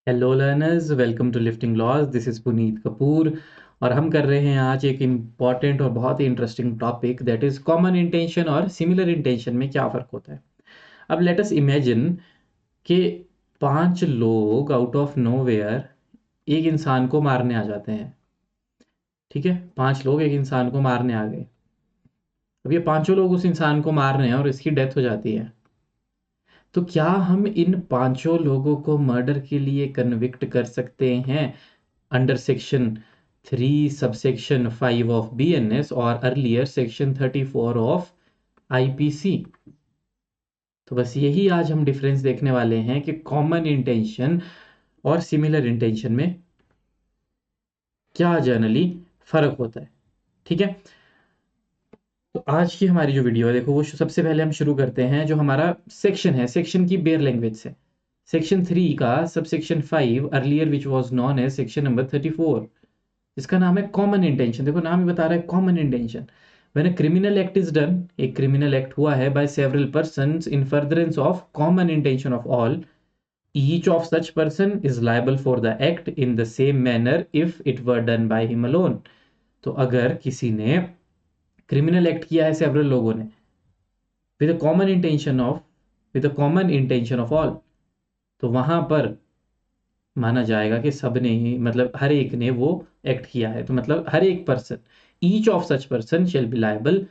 Hello learners, welcome to lifting laws. This is Puneet Kapoor और हम कर रहे हैं आज एक इम्पॉर्टेंट और बहुत ही interesting topic, that is common intention और सिमिलर इंटेंशन में क्या फ़र्क होता है। अब लेट अस इमेजिन कि 5 लोग आउट ऑफ नोवेयर एक इंसान को मारने आ जाते हैं। ठीक है, 5 लोग एक इंसान को मारने आ गए। अब ये पांचों लोग उस इंसान को मार रहे हैं और इसकी डेथ हो जाती है। तो क्या हम इन 5 लोगों को मर्डर के लिए कन्विक्ट कर सकते हैं under section 3 subsection 5 of BNS और अर्लियर सेक्शन 34 ऑफ IPC? तो बस यही आज हम डिफरेंस देखने वाले हैं कि कॉमन इंटेंशन और सिमिलर इंटेंशन में क्या जनरली फर्क होता है। ठीक है, तो आज की हमारी जो वीडियो है, देखो वो सबसे पहले हम शुरू करते हैं जो हमारा सेक्शन है, सेक्शन की बेयर लैंग्वेज से। सेक्शन 3 का subsection 5 earlier which was known as section number 34, इसका नाम है कॉमन इंटेंशन। देखो नाम ही बता रहा है common intention. When a criminal act is done, एक क्रिमिनल एक्ट हुआ है by several persons in furtherance of common intention of all, each of such person is liable for the act in the same manner if it were done by him alone. तो अगर किसी ने criminal act किया है several लोगों ने with a common intention of, with a common intention of all, तो वहां पर माना जाएगा कि सब ने ही, मतलब हर एक ने वो एक्ट किया है। तो मतलब हर एक person, each of such person shall be liable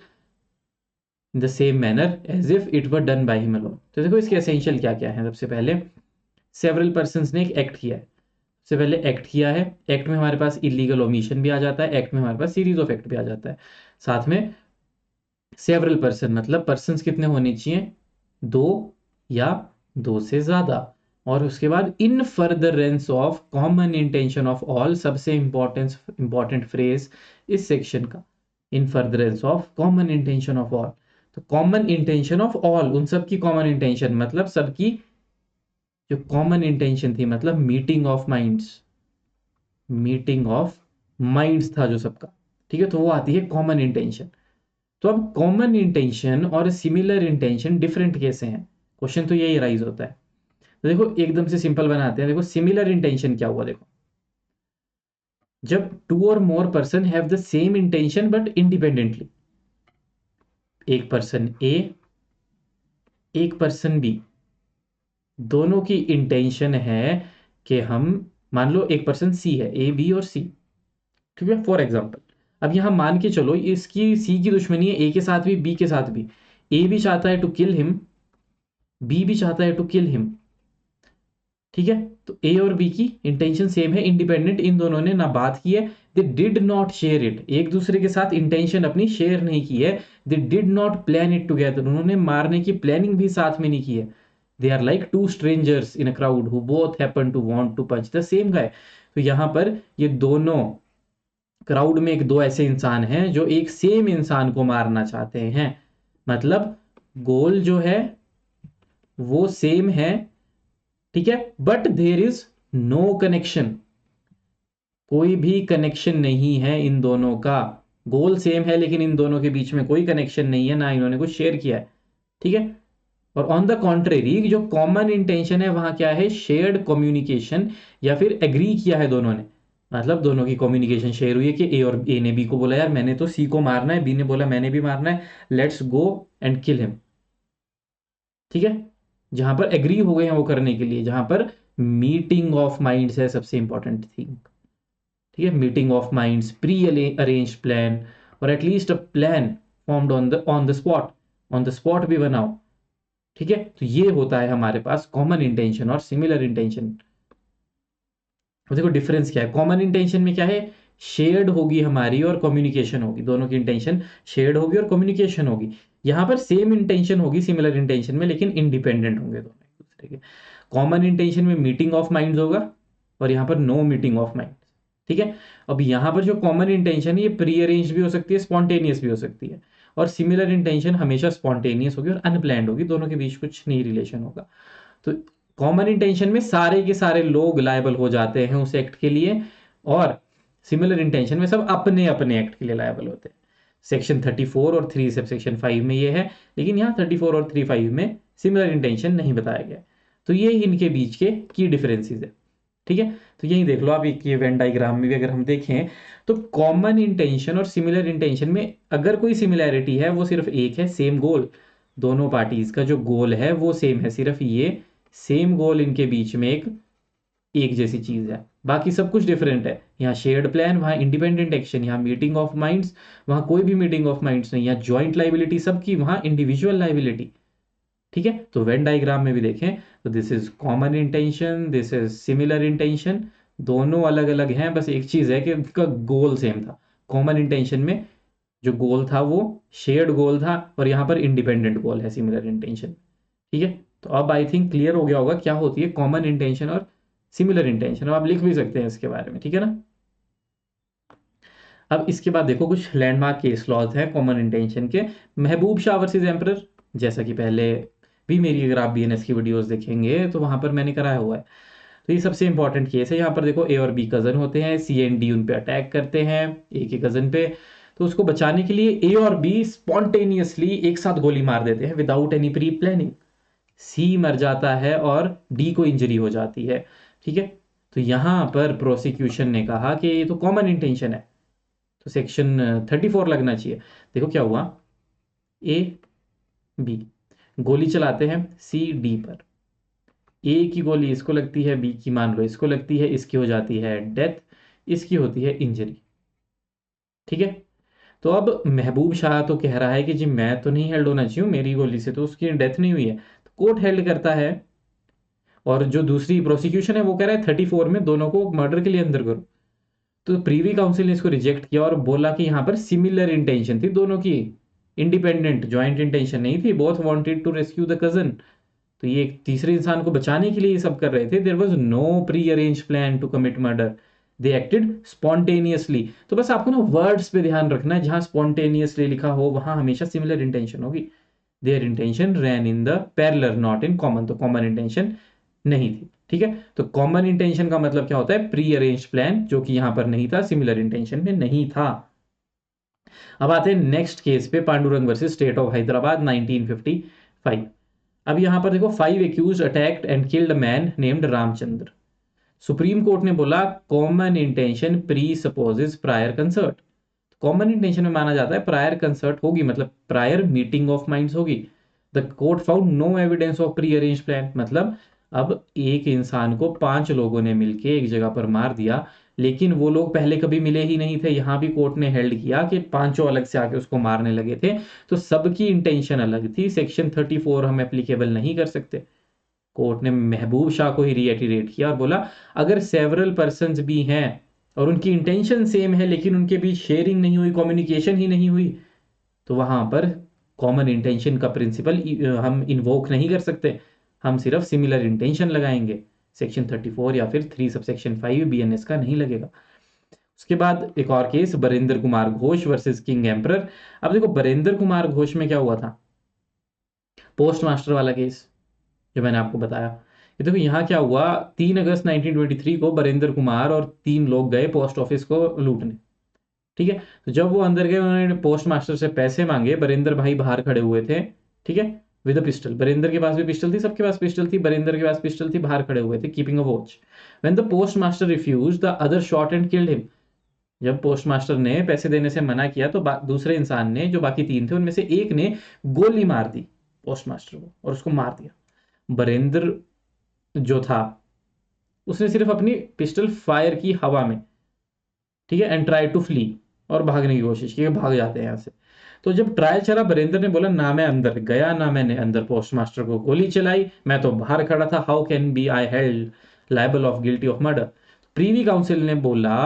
in the same manner as if it were done by him alone. तो देखो इसके एसेंशियल क्या क्या है। सबसे पहले सेवरल पर्सन्स ने एक एक्ट किया है। सबसे पहले एक्ट किया है, एक्ट में हमारे पास इलीगल ओमिशन भी आ जाता है, एक्ट में हमारे पास सीरीज ऑफ एक्ट भी आ जाता है। साथ में सेवरल पर्सन मतलब पर्सन्स कितने होने चाहिए, दो या दो से ज्यादा। और उसके बाद इन furtherance of common intention of all, सबसे इंपॉर्टेंट फ्रेज इस सेक्शन का, इन furtherance of common intention of all. तो कॉमन इंटेंशन ऑफ ऑल, उन सब की कॉमन इंटेंशन मतलब सबकी जो कॉमन इंटेंशन थी, मतलब meeting of minds, meeting of minds था जो सबका। ठीक है, तो वो आती है कॉमन इंटेंशन। तो अब कॉमन इंटेंशन और सिमिलर इंटेंशन डिफरेंट कैसे हैं, क्वेश्चन तो यही राइज होता है। तो देखो एकदम से सिंपल बनाते हैं। देखो सिमिलर इंटेंशन क्या हुआ, देखो जब टू और more person have the same intention but independently, एक पर्सन ए, एक पर्सन बी, दोनों की इंटेंशन है कि हम, मान लो एक पर्सन सी है, ए बी और सी। ठीक है, फॉर एग्जाम्पल अब यहां मान के चलो इसकी सी की दुश्मनी है ए के साथ भी बी के साथ भी। ए भी चाहता है टू किल हिम, बी भी चाहता है टू किल हिम। ठीक है, तो ए और बी की इंटेंशन सेम है, इंडिपेंडेंट, इन दोनों ने ना बात की है। They did not share it, एक दूसरे के साथ इंटेंशन अपनी शेयर नहीं की है। They did not plan it together, उन्होंने मारने की प्लानिंग भी साथ में नहीं की है। They are like two strangers in a crowd who both happen to want to punch the same guy. तो यहां पर ये दोनों क्राउड में एक दो ऐसे इंसान हैं जो एक सेम इंसान को मारना चाहते हैं। मतलब गोल जो है वो सेम है। ठीक है, but there is no connection, कोई भी कनेक्शन नहीं है इन दोनों का। गोल सेम है लेकिन इन दोनों के बीच में कोई कनेक्शन नहीं है, ना इन्होंने कुछ शेयर किया है। ठीक है, और ऑन द कॉन्ट्रेरी जो कॉमन इंटेंशन है वहां क्या है, शेयर्ड कम्युनिकेशन, या फिर एग्री किया है दोनों ने। मतलब दोनों की कम्युनिकेशन शेयर हुई है कि ए और ए ने बी को बोला यार मैंने तो सी को मारना है, बी ने बोला मैंने भी मारना है, let's go and kill him. ठीक है, जहां पर एग्री हो गए हैं वो करने के लिए, जहां पर मीटिंग ऑफ माइंड्स है सबसे इंपॉर्टेंट थिंग। ठीक है, meeting of minds, pre arrange plan, और at least a plan formed on the spot, on the spot भी बनाओ। ठीक है, तो ये होता है हमारे पास कॉमन इंटेंशन और सिमिलर इंटेंशन। तो देखो डिफरेंस क्या है, कॉमन इंटेंशन में क्या है, शेयर्ड होगी हमारी और कम्युनिकेशन होगी, दोनों की इंटेंशन शेयर्ड होगी और कम्युनिकेशन होगी। यहां पर सेम इंटेंशन होगी सिमिलर इंटेंशन में, लेकिन इंडिपेंडेंट होंगे दोनों एक दूसरे के। कॉमन इंटेंशन में मीटिंग ऑफ माइंड्स होगा और यहाँ पर नो मीटिंग ऑफ माइंड्स। ठीक है, अब यहाँ पर जो कॉमन इंटेंशन है ये प्री अरेंज भी हो सकती है, स्पॉन्टेनियस भी हो सकती है। और सिमिलर इंटेंशन हमेशा स्पॉन्टेनियस होगी और अनप्लैंड होगी, दोनों के बीच कुछ नहीं रिलेशन होगा। तो कॉमन इंटेंशन में सारे के सारे लोग लायबल हो जाते हैं उस एक्ट के लिए, और सिमिलर इंटेंशन में सब अपने अपने एक्ट के लिए लायबल होते हैं। सेक्शन 34 और 3 सब सेक्शन 5 में ये है, लेकिन यहाँ 34 और 35 में सिमिलर इंटेंशन नहीं बताया गया। तो ये इनके बीच के की डिफरेंसेस है। ठीक है, तो यही देख लो आप, एक ये वेन डायग्राम में भी अगर हम देखें तो कॉमन इंटेंशन और सिमिलर इंटेंशन में अगर कोई सिमिलैरिटी है वो सिर्फ एक है, सेम गोल। दोनों पार्टीज का जो गोल है वो सेम है, सिर्फ ये सेम गोल इनके बीच में एक जैसी चीज है, बाकी सब कुछ डिफरेंट है। यहाँ शेयर्ड प्लान, वहाँ इंडिपेंडेंट एक्शन, यहाँ मीटिंग ऑफ माइंड्स, वहाँ कोई भी मीटिंग ऑफ माइंड्स नहीं, यहाँ जॉइंट लाइबिलिटी सबकी, वहाँ इंडिविजुअल लाइबिलिटी। ठीक है, तो वेन डायग्राम में भी देखें तो this is common intention, this is similar intention, दोनों अलग अलग हैं, बस एक चीज है कि उनका गोल सेम था। कॉमन इंटेंशन में जो गोल था वो शेयर्ड गोल था, और यहाँ पर इंडिपेंडेंट गोल है सिमिलर इंटेंशन। ठीक है, तो अब आई थिंक क्लियर हो गया होगा क्या होती है कॉमन इंटेंशन और सिमिलर इंटेंशन। अब आप लिख भी सकते हैं इसके बारे में, ठीक है ना। अब इसके बाद देखो कुछ लैंडमार्क केस लॉज हैं कॉमन इंटेंशन के। महबूब शाह वर्सेस एम्परर, जैसा कि पहले भी मेरी, अगर आप बीएनएस की वीडियोस देखेंगे तो वहां पर मैंने कराया हुआ है। तो ये सबसे इंपॉर्टेंट केस है। यहाँ पर देखो ए और बी कजन होते हैं, सी एंड डी उन पे अटैक करते हैं ए के कजन पे। तो उसको बचाने के लिए ए और बी स्पॉन्टेनियसली एक साथ गोली मार देते हैं विदाउट एनी प्री प्लानिंग। सी मर जाता है और डी को इंजरी हो जाती है। ठीक है, तो यहां पर प्रोसिक्यूशन ने कहा कि ये तो कॉमन इंटेंशन है, तो सेक्शन 34 लगना चाहिए। देखो क्या हुआ, ए बी गोली चलाते हैं सी डी पर। ए की गोली इसको लगती है, बी की मान लो इसको लगती है, इसकी हो जाती है डेथ, इसकी होती है इंजरी। ठीक है, तो अब महबूब शाह तो कह रहा है कि जी मैं तो नहीं हेल्ड होना चाहिए, मेरी गोली से तो उसकी डेथ नहीं हुई है। तो कोर्ट हेल्ड करता है, और जो दूसरी प्रोसिक्यूशन है वो कह रहा है 34 में दोनों को मर्डर के लिए अंदर करो। तो प्रीवी काउंसिल ने इसको रिजेक्ट किया और बोला कि यहाँ पर सिमिलर इंटेंशन थी दोनों की, इंडिपेंडेंट ज्वाइंट इंटेंशन नहीं थी, both wanted to rescue the cousin. तो ये एक तीसरे इंसान को बचाने के लिए ये सब कर रहे थे। There was no pre arrange plan to commit murder, they acted spontaneously. तो बस आपको ना वर्ड्स पे ध्यान रखना है, जहां स्पॉन्टेनियसली लिखा हो वहां हमेशा सिमिलर इंटेंशन होगी। Their intention ran in the parallel not in common, तो कॉमन इंटेंशन नहीं थी। ठीक है, तो कॉमन इंटेंशन का मतलब क्या होता है, प्री अरेंज प्लान, जो कि यहां पर नहीं था, सिमिलर इंटेंशन में नहीं था। अब आते हैं नेक्स्ट केस पे, Pandurang versus state of Hyderabad 1955। अब यहां पर देखो 5 accused attacked and killed man named Ramchandra. Supreme Court ने बोला common intention presupposes prior concert. Common intention में माना जाता है प्रायर कंसर्ट होगी, मतलब प्रायर मीटिंग ऑफ माइंड्स होगी। The court found no evidence of pre arrange plan, मतलब अब एक इंसान को 5 लोगों ने मिलके एक जगह पर मार दिया, लेकिन वो लोग पहले कभी मिले ही नहीं थे। यहां भी कोर्ट ने हेल्ड किया कि पांचों अलग से आके उसको मारने लगे थे, तो सबकी इंटेंशन अलग थी। सेक्शन 34 हम एप्लीकेबल नहीं कर सकते। कोर्ट ने महबूब शाह को ही रिएटिरेट किया और बोला अगर सेवरल पर्सन्स भी हैं और उनकी इंटेंशन सेम है, लेकिन उनके बीच शेयरिंग नहीं हुई, कम्युनिकेशन ही नहीं हुई, तो वहां पर कॉमन इंटेंशन का प्रिंसिपल हम इन्वोक नहीं कर सकते। हम सिर्फ सिमिलर इंटेंशन लगाएंगे। सेक्शन 34 या फिर 3 सबसेक्शन 5 बीएनएस का नहीं लगेगा। उसके बाद एक और case, Barinder Kumar Ghosh versus king emperor. अब देखो बरिंदर कुमार घोष में क्या हुआ था, पोस्ट मास्टर वाला केस जो मैंने आपको बताया। ये देखो यहाँ क्या हुआ, 3 अगस्त 1923 को बरिंदर कुमार और 3 लोग गए पोस्ट ऑफिस को लूटने। ठीक है, तो जब वो अंदर गए उन्होंने पोस्ट मास्टर से पैसे मांगे, बरिंदर भाई बाहर खड़े हुए थे। ठीक है, विद अ पिस्टल, बरिंदर के पास भी पिस्टल थी, सबके पास पिस्टल थी, बरिंदर के पास पिस्टल थी, बाहर खड़े हुए थे keeping a watch. When the post master refuse, the other shot and killed him. जब पोस्ट मास्टर ने पैसे देने से मना किया तो दूसरे इंसान ने, जो बाकी 3 थे उनमें से एक ने गोली मार दी पोस्ट मास्टर को और उसको मार दिया। बरिंदर जो था उसने सिर्फ अपनी पिस्टल फायर की हवा में, ठीक है, एंड ट्राई टू फ्ली, और भागने की कोशिश की, भाग जाते हैं यहाँ से। तो जब ट्रायल चला बरिंदर ने बोला ना मैं अंदर गया ना मैंने अंदर पोस्ट मास्टर को गोली चलाई, मैं तो बाहर खड़ा था, how can be I held liable of guilty of murder. Privy council ने बोला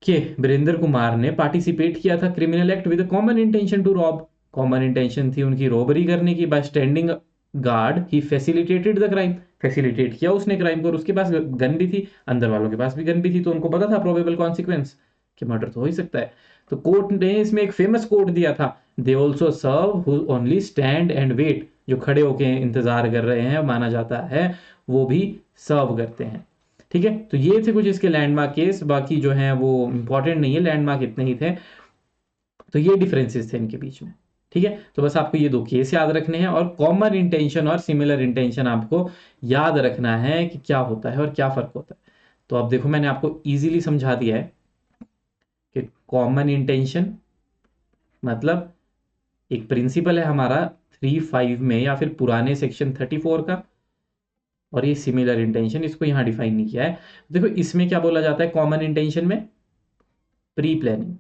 कि वीरेंद्र कुमार ने पार्टिसिपेट किया था criminal act with common intention to rob. Common intention थी उनकी रॉबरी करने की। बाय स्टैंडिंग गार्ड ही फैसिलिटेटेड द क्राइम, फैसिलिटेट किया उसने क्राइम को, और उसके पास गन भी थी, अंदर वालों के पास भी गन भी थी, तो उनको पता था प्रोबेबल कॉन्सिक्वेंस कि मर्डर तो हो ही सकता है। तो कोर्ट ने इसमें एक फेमस कोर्ट दिया था, they also serve who only stand and wait, जो खड़े होके इंतजार कर रहे हैं माना जाता है वो भी सर्व करते हैं। ठीक है, तो ये थे कुछ इसके लैंडमार्क केस, बाकी जो हैं वो इंपॉर्टेंट नहीं है, लैंडमार्क इतने ही थे। तो ये डिफरेंसेस थे इनके बीच में। ठीक है, तो बस आपको ये 2 केस याद रखने हैं, और कॉमन इंटेंशन और सिमिलर इंटेंशन आपको याद रखना है कि क्या होता है और क्या फर्क होता है। तो अब देखो मैंने आपको इजीली समझा दिया है कि कॉमन इंटेंशन मतलब एक प्रिंसिपल है हमारा 3.5 में या फिर पुराने सेक्शन 34 का, और ये सिमिलर इंटेंशन, इसको यहां डिफाइन नहीं किया है। देखो इसमें क्या बोला जाता है कॉमन इंटेंशन में, प्री प्लानिंग,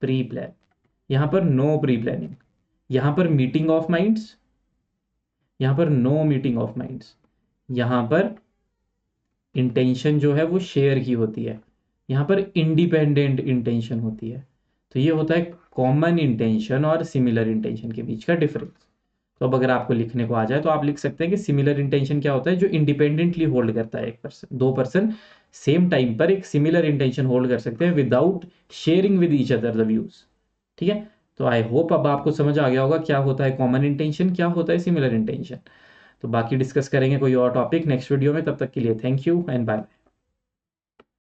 प्री प्लान, यहां पर नो प्री प्लानिंग, यहां पर मीटिंग ऑफ माइंड्स, यहां पर नो मीटिंग ऑफ माइंड्स, यहां पर इंटेंशन जो है वो शेयर की होती है, यहां पर इंडिपेंडेंट इंटेंशन होती है। तो ये होता है कॉमन इंटेंशन और सिमिलर इंटेंशन के बीच का डिफरेंस। तो अब अगर आपको लिखने को आ जाए तो आप लिख सकते हैं कि सिमिलर इंटेंशन क्या होता है, जो इंडिपेंडेंटली होल्ड करता है, एक पर्सन, दो पर्सन सेम टाइम पर एक सिमिलर इंटेंशन होल्ड कर सकते हैं without sharing with each other the views. ठीक है, तो आई होप अब आपको समझ आ गया होगा क्या होता है कॉमन इंटेंशन, क्या होता है सिमिलर इंटेंशन। तो बाकी डिस्कस करेंगे कोई और टॉपिक नेक्स्ट वीडियो में, तब तक के लिए थैंक यू एंड बाय।